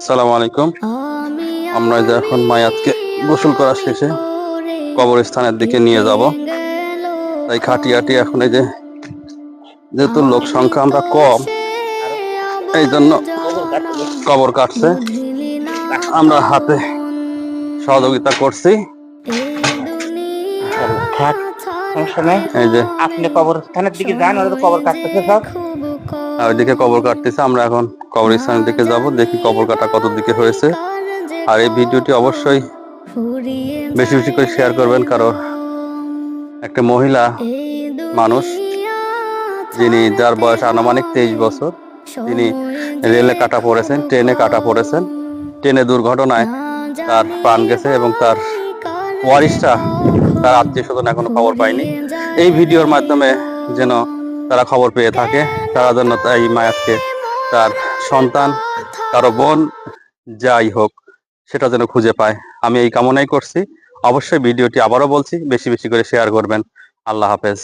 আসসালামু আলাইকুম। আমরা যে এখন মায়াতকে গোসল করা শেষে কবরস্থানের দিকে নিয়ে যাব, তাই খাটি খাটি এখন এই যে যেহেতু লোক সংখ্যা আমরা কম, এই জন্য কবর কাটছে, আমরা হাতে সহযোগিতা করছি। থাক, সমস্যা নাই। এই যে আপনি কবরস্থানের দিকে যান, ওরা তো কবর কাটতেছে সব। ওইদিকে কবর কাটতেছে, আমরা এখন কবরস্থানের দিকে যাব, দেখি কবর কাটা কত দিকে হয়েছে। আর এই ভিডিওটি অবশ্যই বেশি বেশি করে শেয়ার করবেন, কারণ একটা মহিলা মানুষ যার বয়স আনুমানিক 23 বছর, তিনি রেলে কাটা পড়েছেন, ট্রেনে কাটা পড়েছেন। ট্রেনে দুর্ঘটনায় তার প্রাণ গেছে এবং তার ওয়ারিশরা, তার আত্মীয় স্বজন এখনো খবর পায়নি। এই ভিডিওর মাধ্যমে যেন তারা খবর পেয়ে থাকে, তারা যেন এই মায়াতকে, তার সন্তান, কারো বোন, যাই হোক, সেটা যেন খুঁজে পায়। আমি এই কামনাই করছি। অবশ্যই ভিডিওটি আবারও বলছি, বেশি বেশি করে শেয়ার করবেন। আল্লাহ হাফেজ।